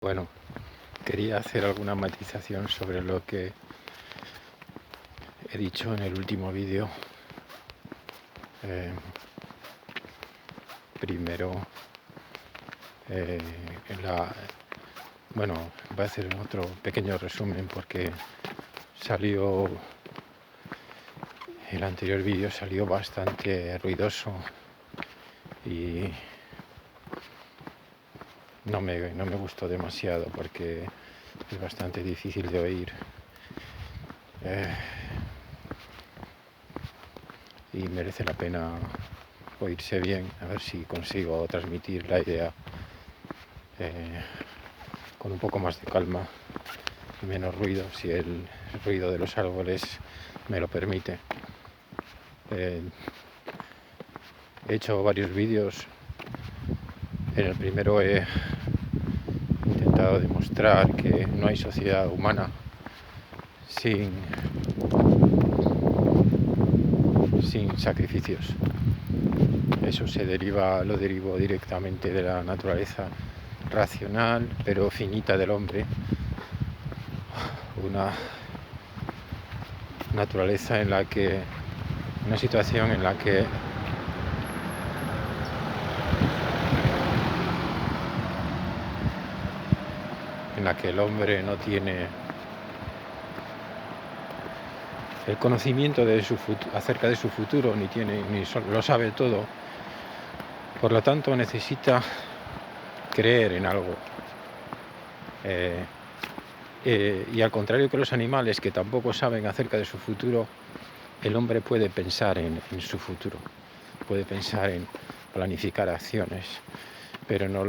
Bueno, quería hacer alguna matización sobre lo que he dicho en el último vídeo. Eh, primero, eh, en la, bueno, voy a hacer otro pequeño resumen porque el anterior vídeo salió bastante ruidoso y no me gustó demasiado porque es bastante difícil de oír. Y merece la pena oírse bien, a ver si consigo transmitir la idea con un poco más de calma y menos ruido, si el ruido de los árboles me lo permite. He hecho varios vídeos. En el primero he intentado demostrar que no hay sociedad humana sin sacrificios. Eso lo derivo directamente de la naturaleza racional pero finita del hombre, una naturaleza una situación en la que el hombre no tiene el conocimiento acerca de su futuro, ni lo sabe todo. Por lo tanto, necesita creer en algo. Y al contrario que los animales, que tampoco saben acerca de su futuro, el hombre puede pensar en su futuro, puede pensar en planificar acciones, pero no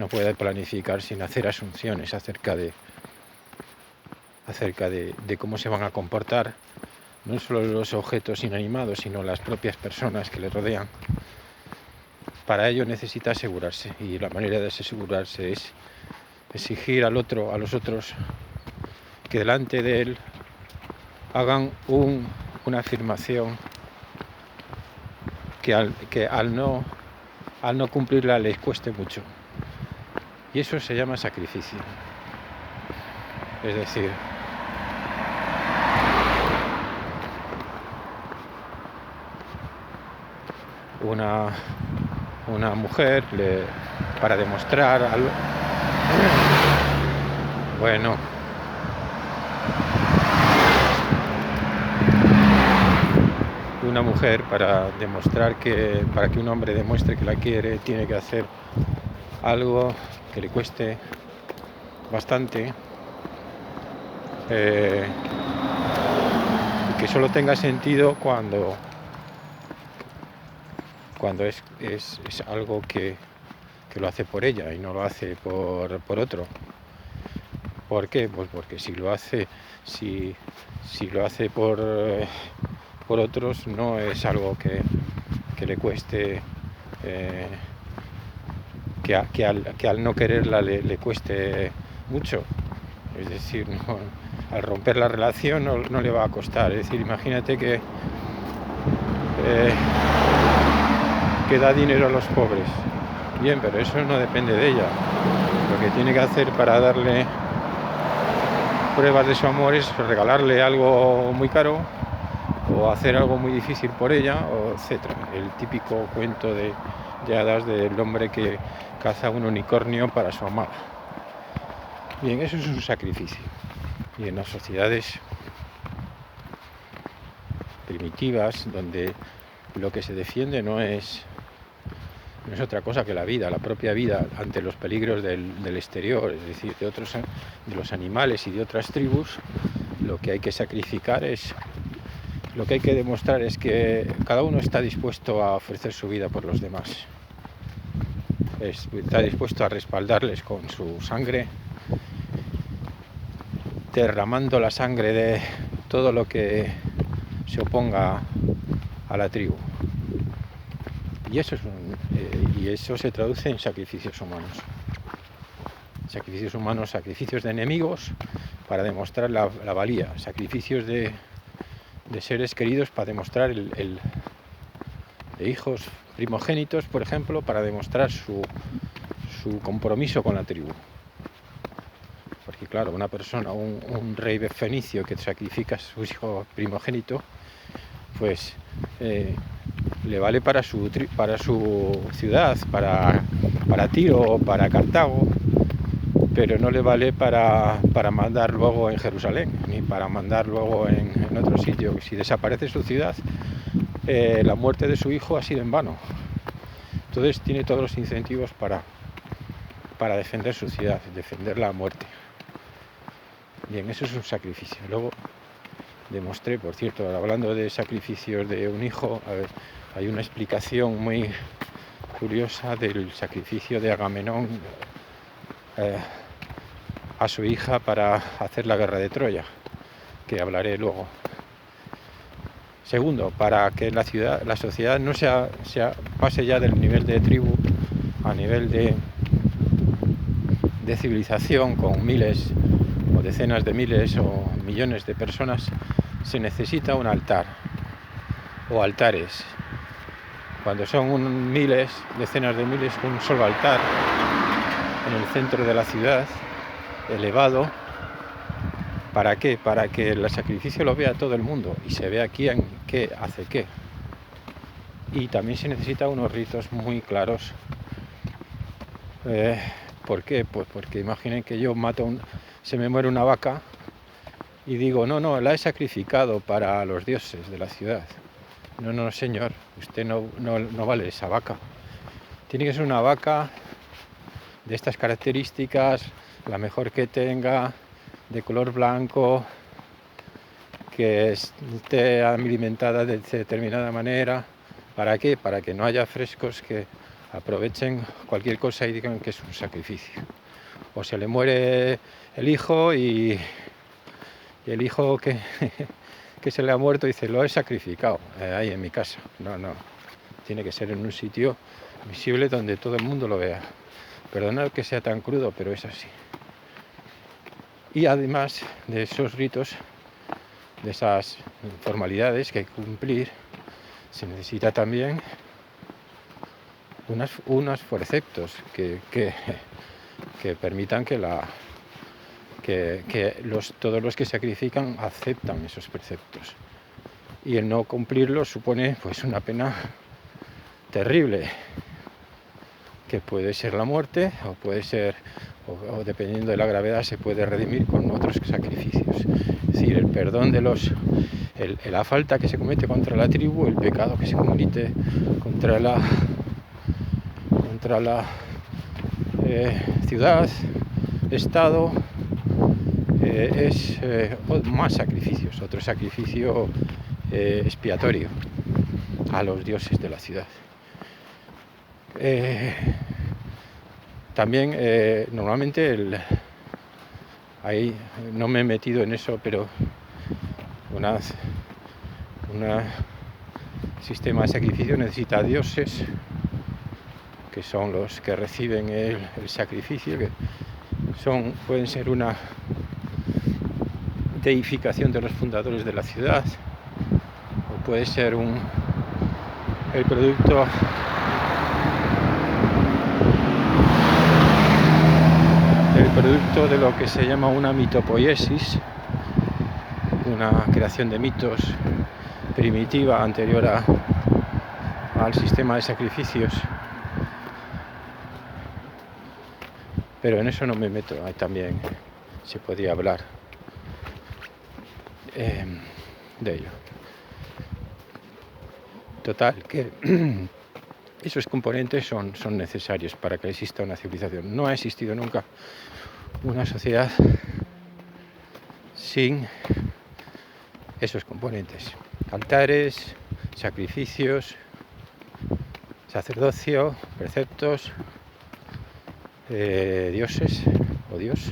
puede planificar sin hacer asunciones acerca de cómo se van a comportar no solo los objetos inanimados, sino las propias personas que le rodean. Para ello necesita asegurarse, y la manera de asegurarse es exigir a los otros que delante de él hagan una afirmación que al no cumplirla les cueste mucho. Y eso se llama sacrificio. Es decir, una mujer para demostrar algo. Bueno, una mujer para que un hombre demuestre que la quiere, tiene que hacer algo que le cueste bastante, y que solo tenga sentido cuando es algo que lo hace por ella y no lo hace por otro. ¿Por qué? Pues porque si lo hace por otros, no es algo que le cueste, que al no quererla le cueste mucho. Es decir, al romper la relación no le va a costar. Es decir, imagínate que da dinero a los pobres. Bien, pero eso no depende de ella. Lo que tiene que hacer para darle pruebas de su amor es regalarle algo muy caro o hacer algo muy difícil por ella, etcétera. El típico cuento de hadas del hombre que caza un unicornio para su amada. Bien, eso es un sacrificio. Y en las sociedades primitivas, donde lo que se defiende no es otra cosa que la propia vida ante los peligros del exterior, es decir, de los animales y de otras tribus, lo que hay que sacrificar lo que hay que demostrar es que cada uno está dispuesto a ofrecer su vida por los demás. Está dispuesto a respaldarles con su sangre, derramando la sangre de todo lo que se oponga a la tribu. Y eso se traduce en sacrificios humanos. Sacrificios humanos, sacrificios de enemigos para demostrar la valía, sacrificios de seres queridos para demostrar de hijos primogénitos, por ejemplo, para demostrar su compromiso con la tribu. Porque claro, una persona, un rey fenicio que sacrifica a su hijo primogénito, pues le vale para su ciudad, para Tiro, para Cartago, pero no le vale para mandar luego en Jerusalén, ni para mandar luego en otro sitio. Si desaparece su ciudad, la muerte de su hijo ha sido en vano. Entonces tiene todos los incentivos para defender su ciudad, defender la muerte. Bien, eso es un sacrificio. Luego demostré, por cierto, hablando de sacrificios de un hijo, hay una explicación muy curiosa del sacrificio de Agamenón a su hija para hacer la guerra de Troya, que hablaré luego. Segundo, para que la sociedad no pase ya del nivel de tribu a nivel de civilización con miles o decenas de miles o millones de personas, se necesita un altar o altares. Cuando son miles, decenas de miles, un solo altar en el centro de la ciudad, elevado. ¿Para qué? Para que el sacrificio lo vea todo el mundo y se vea quién, qué, hace qué. Y también se necesita unos ritos muy claros. ¿Por qué? Pues porque imaginen que yo se me muere una vaca y digo, no, la he sacrificado para los dioses de la ciudad. No, señor, usted no vale esa vaca. Tiene que ser una vaca de estas características, la mejor que tenga, de color blanco, que esté alimentada de determinada manera. ¿Para qué? Para que no haya frescos que aprovechen cualquier cosa y digan que es un sacrificio. O se le muere el hijo y el hijo que se le ha muerto dice, lo he sacrificado ahí en mi casa. No, tiene que ser en un sitio visible donde todo el mundo lo vea. Perdonad que sea tan crudo, pero es así. Y además de esos ritos, de esas formalidades que hay que cumplir, se necesita también unos preceptos que permitan que todos los que sacrifican aceptan esos preceptos. Y el no cumplirlos supone pues una pena terrible, que puede ser la muerte o puede ser, o dependiendo de la gravedad, se puede redimir con otros sacrificios. Es decir, el perdón de la falta que se comete contra la tribu, el pecado que se comete contra la ciudad, estado, es más sacrificios, otro sacrificio expiatorio a los dioses de la ciudad. También normalmente ahí no me he metido en eso, pero un sistema de sacrificio necesita dioses, que son los que reciben el sacrificio, que pueden ser una deificación de los fundadores de la ciudad, o puede ser el producto de lo que se llama una mitopoiesis, una creación de mitos primitiva anterior al sistema de sacrificios. Pero en eso no me meto, ahí también se podría hablar de ello. Total, que esos componentes son necesarios para que exista una civilización. No ha existido nunca una sociedad sin esos componentes: altares, sacrificios, sacerdocio, preceptos, dioses o Dios.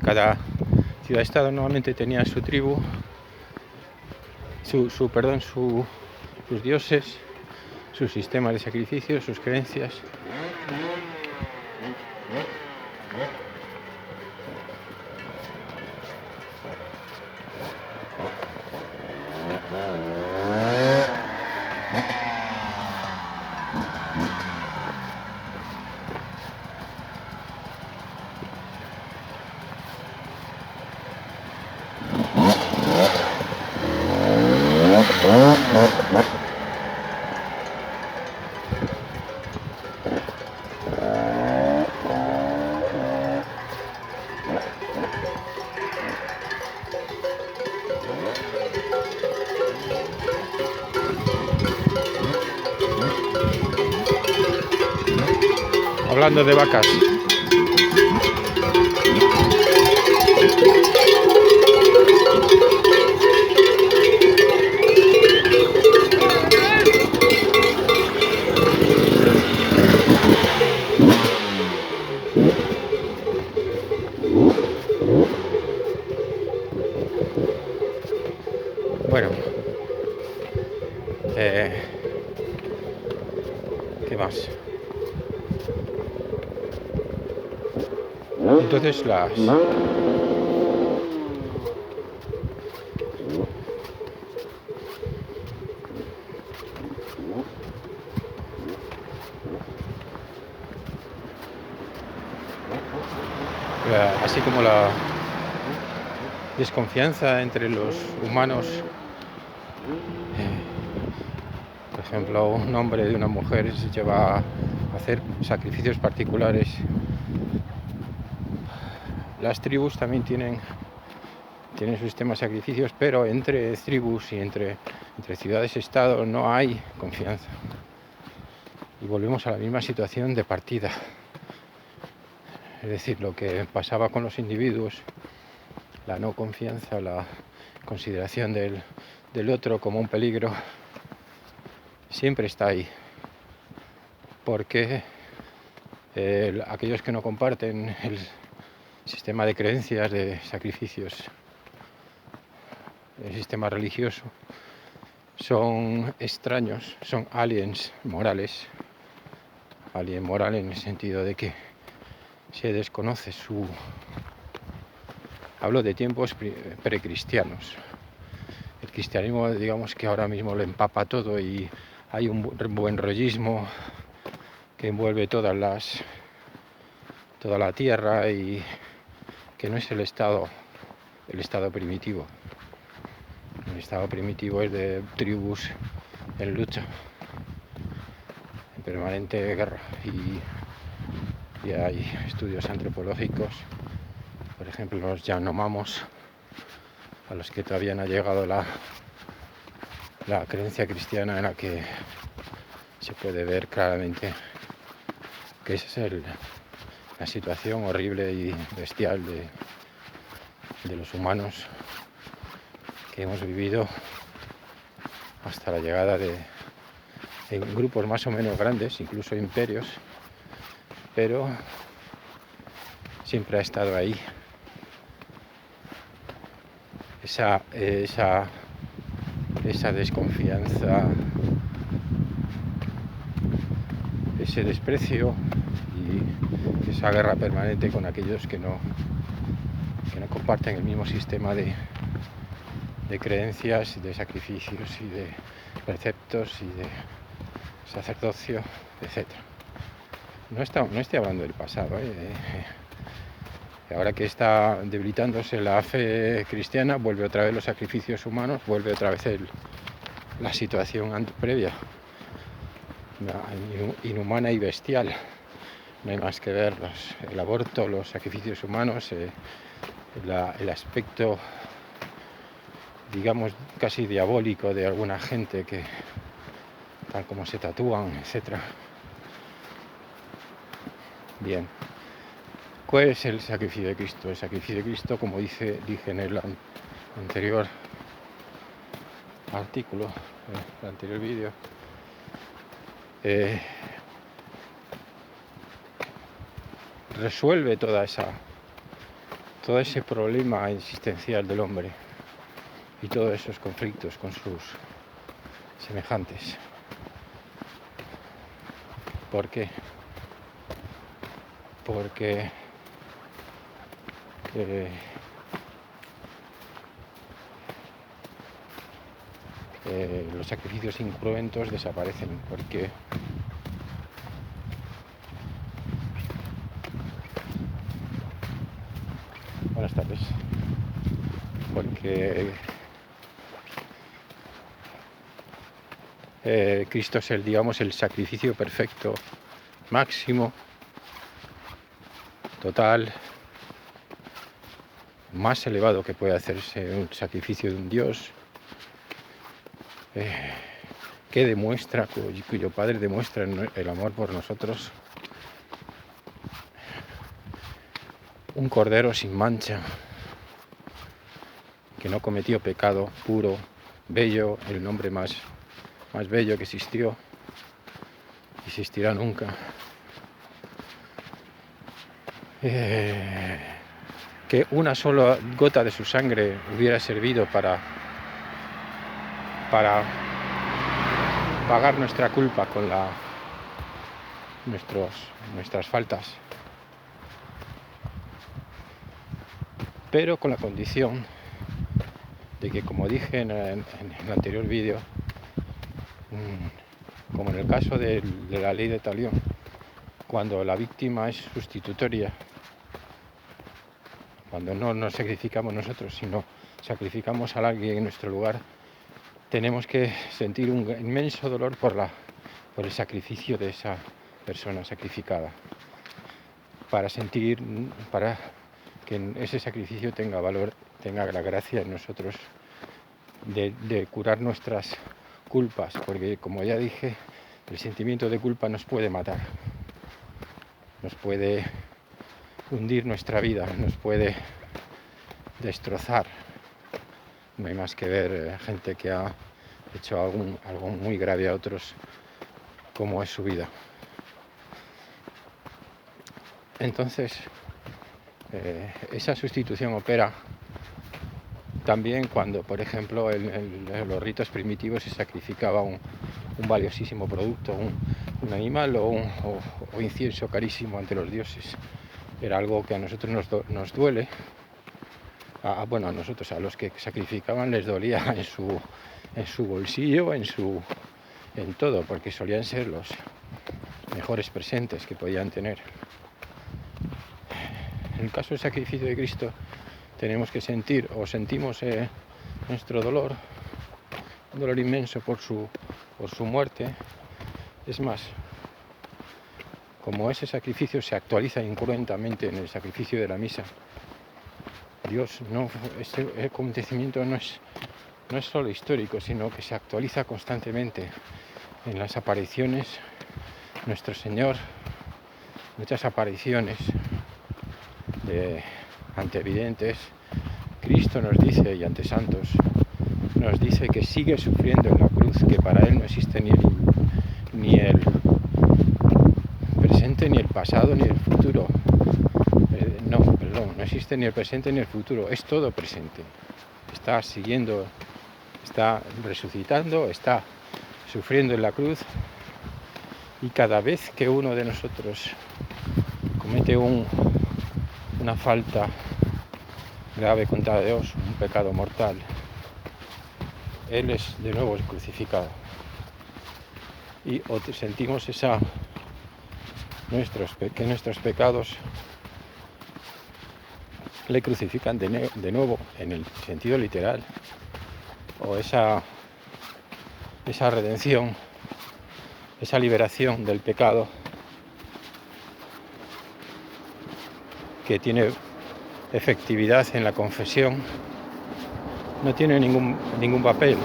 Cada ciudad-estado normalmente tenía su tribu, sus dioses, sus sistemas de sacrificios, sus creencias. hablando de vacas. Bueno, ¿qué más? Entonces así como la desconfianza entre los humanos, por ejemplo, un hombre de una mujer se lleva a hacer sacrificios particulares. Las tribus también tienen su sistema de sacrificios, pero entre tribus y entre ciudades-estado no hay confianza. Y volvemos a la misma situación de partida. Es decir, lo que pasaba con los individuos, la no confianza, la consideración del otro como un peligro, siempre está ahí. Porque aquellos que no comparten el sistema de creencias, de sacrificios, el sistema religioso, son extraños, son aliens morales. Alien moral en el sentido de que se desconoce su... Hablo de tiempos precristianos. El cristianismo, digamos que ahora mismo lo empapa todo y hay un buen rollismo que envuelve toda la tierra y que no es el estado primitivo. El estado primitivo es de tribus en lucha, en permanente guerra, y hay estudios antropológicos, por ejemplo los Yanomamos, a los que todavía no ha llegado la creencia cristiana, en la que se puede ver claramente que esa es la situación horrible y bestial de los humanos que hemos vivido hasta la llegada en grupos más o menos grandes, incluso imperios, pero siempre ha estado ahí esa desconfianza, ese desprecio y esa guerra permanente con aquellos que no comparten el mismo sistema de creencias, de sacrificios y de preceptos y de sacerdocio, etc. No estoy hablando del pasado, ahora que está debilitándose la fe cristiana, vuelve otra vez los sacrificios humanos, vuelve otra vez la situación previa, inhumana y bestial. No hay más que ver el aborto, los sacrificios humanos, el aspecto, digamos, casi diabólico de alguna gente que tal como se tatúan, etc. Bien, ¿cuál es el sacrificio de Cristo? El sacrificio de Cristo, como dije en el anterior artículo, el anterior vídeo, resuelve todo ese problema existencial del hombre y todos esos conflictos con sus semejantes. ¿Por qué? Porque los sacrificios incruentos desaparecen, porque buenas tardes, porque Cristo es el sacrificio perfecto, máximo, total, más elevado que puede hacerse un sacrificio de un Dios, que demuestra, cuyo Padre demuestra el amor por nosotros un cordero sin mancha, que no cometió pecado, puro, bello, el nombre más bello que existirá nunca. Que una sola gota de su sangre hubiera servido para pagar nuestra culpa con nuestras faltas, pero con la condición de que, como dije en el anterior vídeo, como en el caso de la ley de Talión, cuando la víctima es sustitutoria, cuando no nos sacrificamos nosotros, sino sacrificamos a alguien en nuestro lugar, tenemos que sentir un inmenso dolor por el sacrificio de esa persona sacrificada, para que ese sacrificio tenga valor, tenga la gracia en nosotros de curar nuestras culpas, porque, como ya dije, el sentimiento de culpa nos puede matar, nos puede hundir nuestra vida, nos puede destrozar. No hay más que ver gente que ha hecho algo muy grave a otros, como es su vida. Entonces, esa sustitución opera también cuando, por ejemplo, en los ritos primitivos se sacrificaba un valiosísimo producto, un animal o incienso carísimo ante los dioses. Era algo que a nosotros nos duele. Bueno, a nosotros, a los que sacrificaban, les dolía en su bolsillo, en todo, porque solían ser los mejores presentes que podían tener. En el caso del sacrificio de Cristo, tenemos que sentimos nuestro dolor, un dolor inmenso por su muerte. Es más, como ese sacrificio se actualiza incruentamente en el sacrificio de la misa, este acontecimiento no es solo histórico, sino que se actualiza constantemente en las apariciones. Nuestro Señor, muchas apariciones ante videntes, Cristo nos dice, y ante santos, nos dice que sigue sufriendo en la cruz, que para Él no existe ni el presente, ni el pasado, ni el futuro. No existe ni el presente ni el futuro, es todo presente. Está siguiendo, está resucitando, está sufriendo en la cruz, y cada vez que uno de nosotros comete una falta grave contra Dios, un pecado mortal, Él es de nuevo crucificado. Y sentimos que nuestros pecados le crucifican de nuevo, en el sentido literal, o esa redención, esa liberación del pecado que tiene efectividad en la confesión, no tiene ningún papel.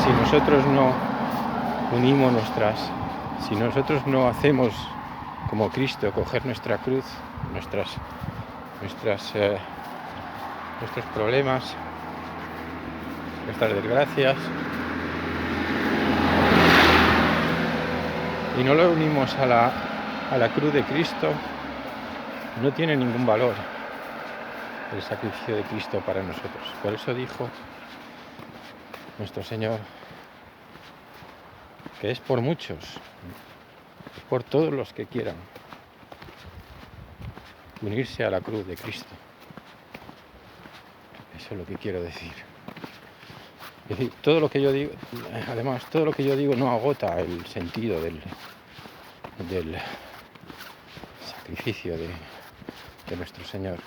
Si nosotros no unimos si nosotros no hacemos como Cristo, coger nuestra cruz, nuestros problemas, nuestras desgracias, y no lo unimos a la cruz de Cristo, no tiene ningún valor el sacrificio de Cristo para nosotros. Por eso dijo nuestro Señor que es por muchos, es por todos los que quieran unirse a la cruz de Cristo. Eso es lo que quiero decir. Es decir, todo lo que yo digo, además, todo lo que yo digo no agota el sentido del sacrificio de nuestro Señor.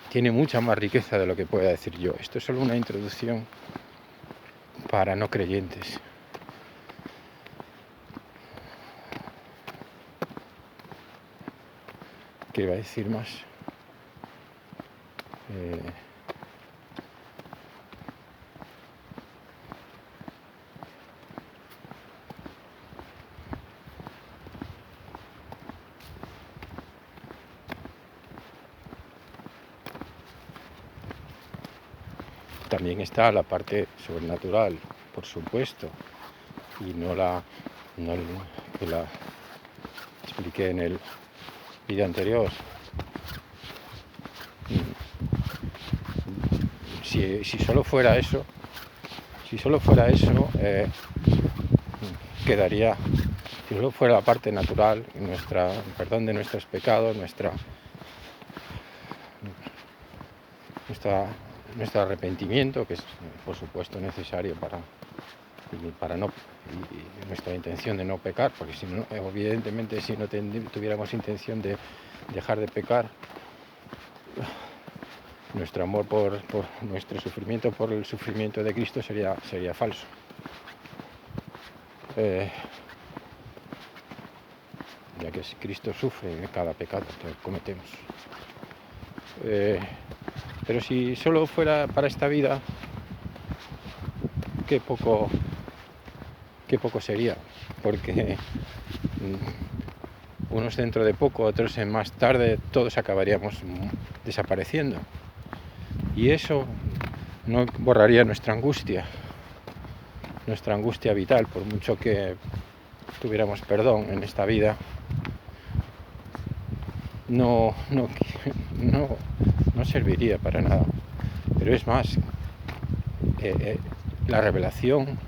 Tiene mucha más riqueza de lo que pueda decir yo. Esto es solo una introducción para no creyentes. ¿Qué iba a decir más? también está la parte sobrenatural, por supuesto, y no que la expliqué en el vídeo anterior. Si solo fuera eso, quedaría, si solo fuera la parte natural, perdón de nuestros pecados, nuestro arrepentimiento, que es por supuesto necesario para no, y nuestra intención de no pecar, porque si no, evidentemente, si no tuviéramos intención de dejar de pecar, nuestro amor por nuestro sufrimiento, por el sufrimiento de Cristo sería falso. Ya que Cristo sufre cada pecado que cometemos. Pero si solo fuera para esta vida, qué poco sería, porque unos dentro de poco, otros en más tarde, todos acabaríamos desapareciendo. Y eso no borraría nuestra angustia vital, por mucho que tuviéramos perdón en esta vida. No serviría para nada. Pero es más, la revelación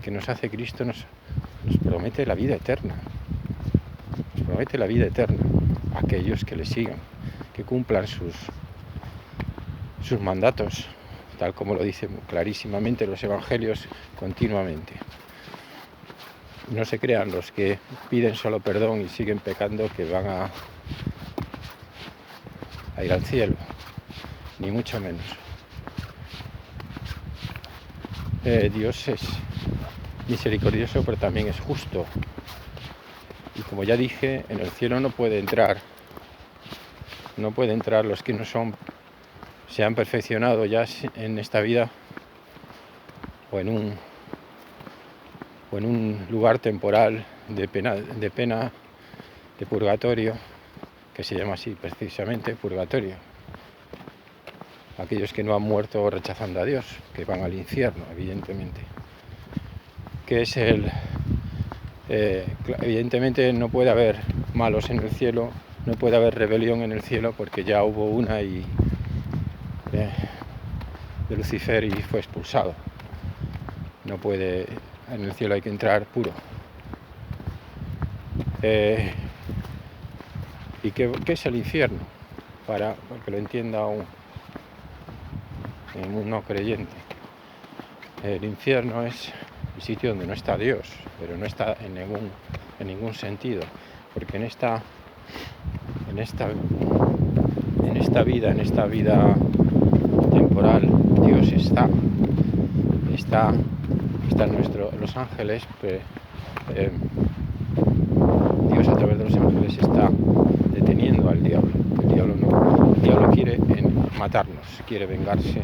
que nos hace Cristo nos promete la vida eterna. Nos promete la vida eterna a aquellos que le sigan, que cumplan sus mandatos, tal como lo dicen clarísimamente los evangelios continuamente. No se crean los que piden solo perdón y siguen pecando que van a ir al cielo, ni mucho menos. Dios es misericordioso, pero también es justo. Y como ya dije, en el cielo no puede entrar los que no se han perfeccionado ya en esta vida o en un lugar temporal de pena, de purgatorio, que se llama así precisamente, purgatorio. Aquellos que no han muerto rechazando a Dios, que van al infierno, evidentemente. Que es evidentemente no puede haber malos en el cielo, no puede haber rebelión en el cielo, porque ya hubo una de Lucifer y fue expulsado. No puede, en el cielo hay que entrar puro. ¿Y qué es el infierno? Para que lo entienda un no creyente. El infierno es el sitio donde no está Dios, pero no está en ningún sentido, porque en esta vida temporal, Dios está los ángeles, Dios a través de los ángeles está deteniendo al diablo. El diablo quiere matarnos, quiere vengarse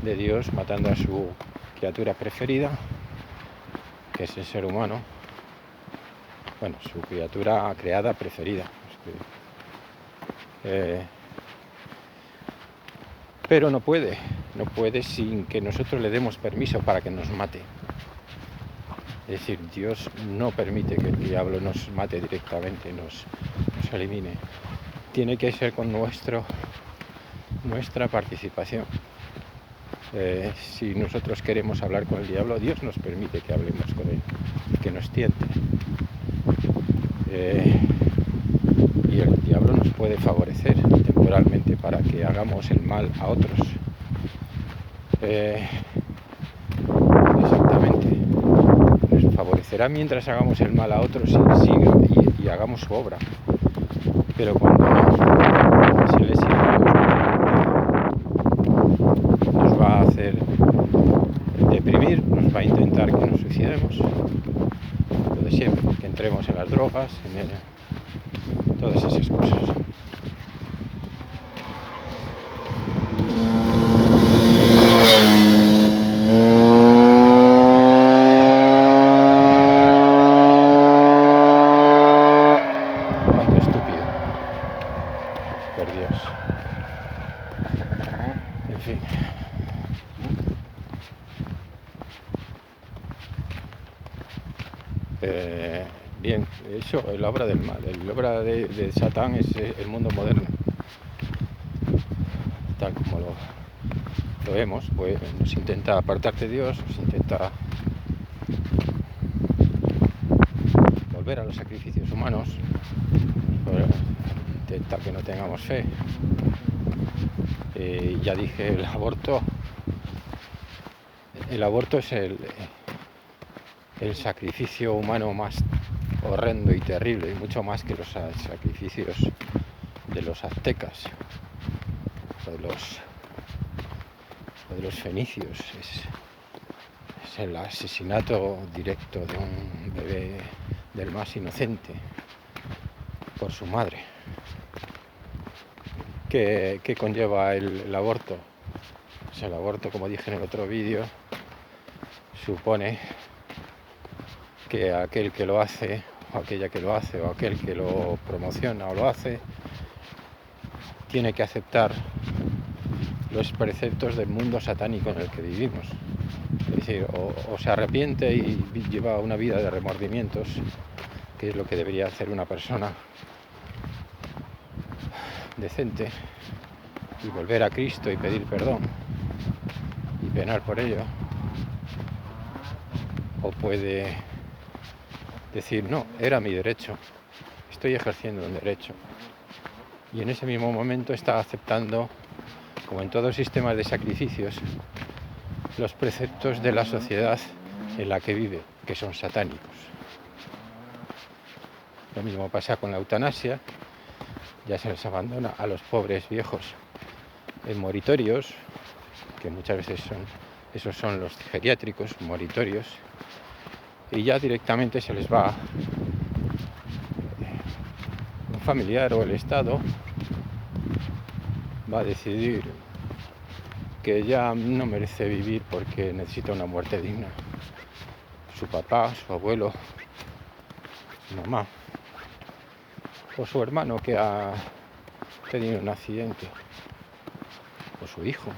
de Dios matando a su criatura preferida, que es el ser humano. Bueno, su criatura creada preferida. Pero no puede sin que nosotros le demos permiso para que nos mate. Es decir, Dios no permite que el diablo nos mate directamente, nos elimine. Tiene que ser con nuestra participación. Si nosotros queremos hablar con el diablo, Dios nos permite que hablemos con él, que nos tiente. Y el diablo nos puede favorecer temporalmente para que hagamos el mal a otros. Exactamente. Nos favorecerá mientras hagamos el mal a otros y hagamos su obra. Pero cuando no, si le seguimos, nos va a hacer deprimir, nos va a intentar que nos suicidemos, lo de siempre, que entremos en las drogas, todas esas cosas. Cuánto estúpido, por Dios. En fin. Eh, Bien, eso es la obra del mal, la obra de Satán es el mundo moderno, tal como lo vemos, pues nos intenta apartar de Dios, nos intenta volver a los sacrificios humanos, intenta que no tengamos fe. Ya dije, el aborto es el sacrificio humano más horrendo y terrible, y mucho más que los sacrificios de los aztecas o de los fenicios. Es el asesinato directo de un bebé, del más inocente, por su madre. ¿Qué conlleva el aborto? Pues el aborto, como dije en el otro vídeo, supone que aquel que lo hace, o aquella que lo hace, o aquel que lo promociona o lo hace, tiene que aceptar los preceptos del mundo satánico en el que vivimos. Es decir, o se arrepiente y lleva una vida de remordimientos, que es lo que debería hacer una persona decente, y volver a Cristo y pedir perdón y penar por ello, o puede decir, no, era mi derecho, estoy ejerciendo un derecho, y en ese mismo momento está aceptando, como en todos sistemas de sacrificios, los preceptos de la sociedad en la que vive, que son satánicos. Lo mismo pasa con la eutanasia, ya se les abandona a los pobres viejos en moritorios, que muchas veces esos son los geriátricos, moritorios, y ya directamente se les va un familiar o el Estado va a decidir que ya no merece vivir porque necesita una muerte digna. Su papá, su abuelo, su mamá, o su hermano que ha tenido un accidente, o su hijo.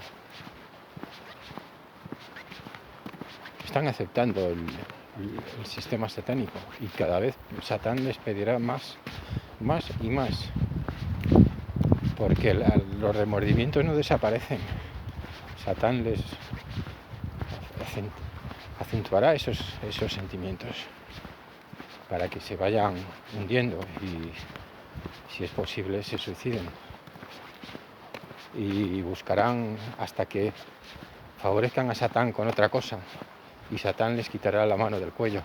Están aceptando el sistema satánico, y cada vez Satán les pedirá más y más, porque los remordimientos no desaparecen. Satán les acentuará esos sentimientos para que se vayan hundiendo y, si es posible, se suiciden, y buscarán hasta que favorezcan a Satán con otra cosa, y Satán les quitará la mano del cuello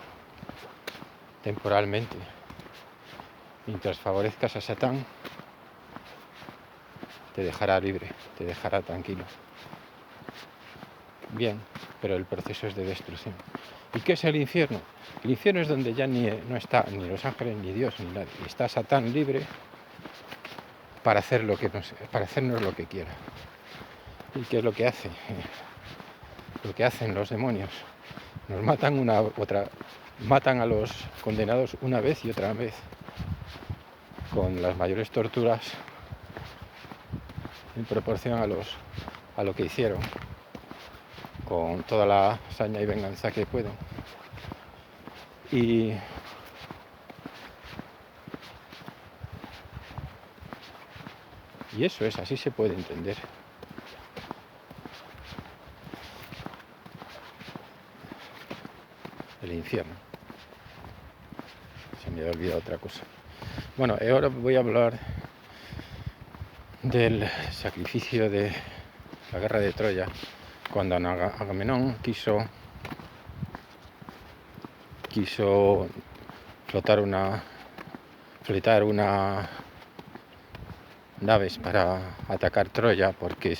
temporalmente. Mientras favorezcas a Satán, te dejará libre, te dejará tranquilo. Bien, pero el proceso es de destrucción. ¿Y qué es el infierno? El infierno es donde ya no está ni los ángeles, ni Dios, ni nadie. Está Satán libre para hacernos lo que quiera. ¿Y qué es lo que hace? Lo que hacen los demonios. Nos matan a los condenados una vez y otra vez, con las mayores torturas en proporción a lo que hicieron, con toda la saña y venganza que puedan. Y eso es, así se puede entender. El infierno. Se me había olvidado otra cosa. Bueno, ahora voy a hablar del sacrificio de la guerra de Troya, cuando Agamenón quiso flotar una naves para atacar Troya, porque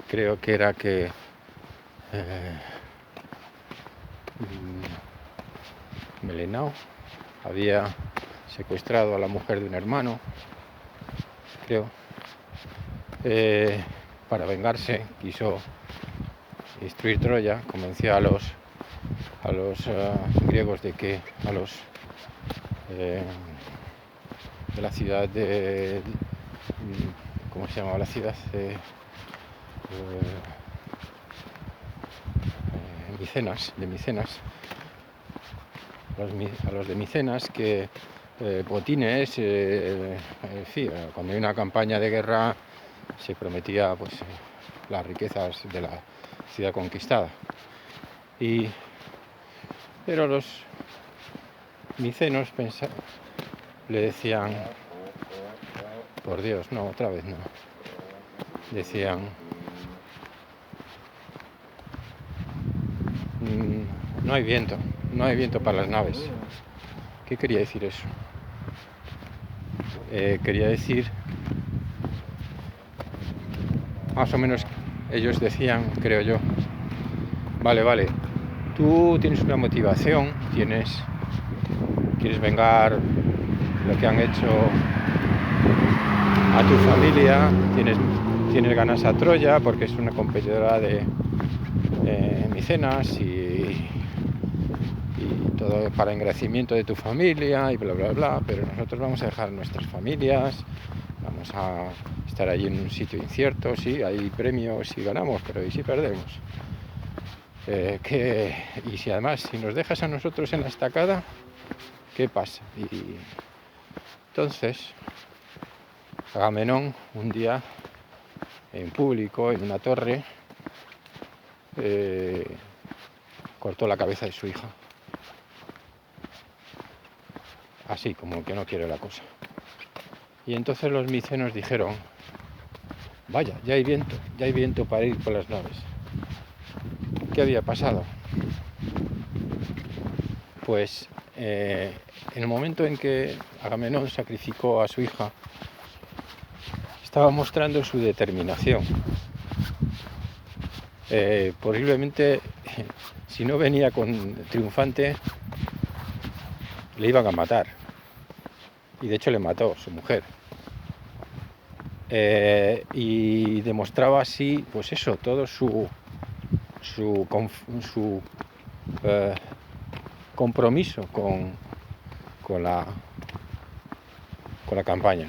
creo que era que Melenao había secuestrado a la mujer de un hermano, creo. Para vengarse quiso destruir Troya, convenció a los griegos de la ciudad de ¿cómo se llamaba la ciudad? Micenas, a los de Micenas que botines, en fin, cuando hay una campaña de guerra se prometía pues las riquezas de la ciudad conquistada. Pero los micenos le decían, por Dios, no, otra vez no. Decían, no hay viento para las naves. ¿Qué quería decir eso? Quería decir, más o menos, ellos decían, creo yo, vale, tú tienes una motivación, quieres vengar lo que han hecho a tu familia, tienes ganas a Troya porque es una competidora de Micenas y todo para engrandecimiento de tu familia y bla bla bla, pero nosotros vamos a dejar nuestras familias, vamos a estar allí en un sitio incierto, sí, hay premios si ganamos, pero ¿y si perdemos? Y si además, si nos dejas a nosotros en la estacada, ¿qué pasa? Y entonces Agamenón un día en público, en una torre, cortó la cabeza de su hija. Así, como que no quiere la cosa. Y entonces los micenos dijeron, vaya, ya hay viento para ir por las naves. ¿Qué había pasado? Pues en el momento en que Agamenón sacrificó a su hija, estaba mostrando su determinación. Posiblemente, si no venía con triunfante, le iban a matar. Y de hecho le mató su mujer. Y demostraba así, pues eso, todo su compromiso con la campaña.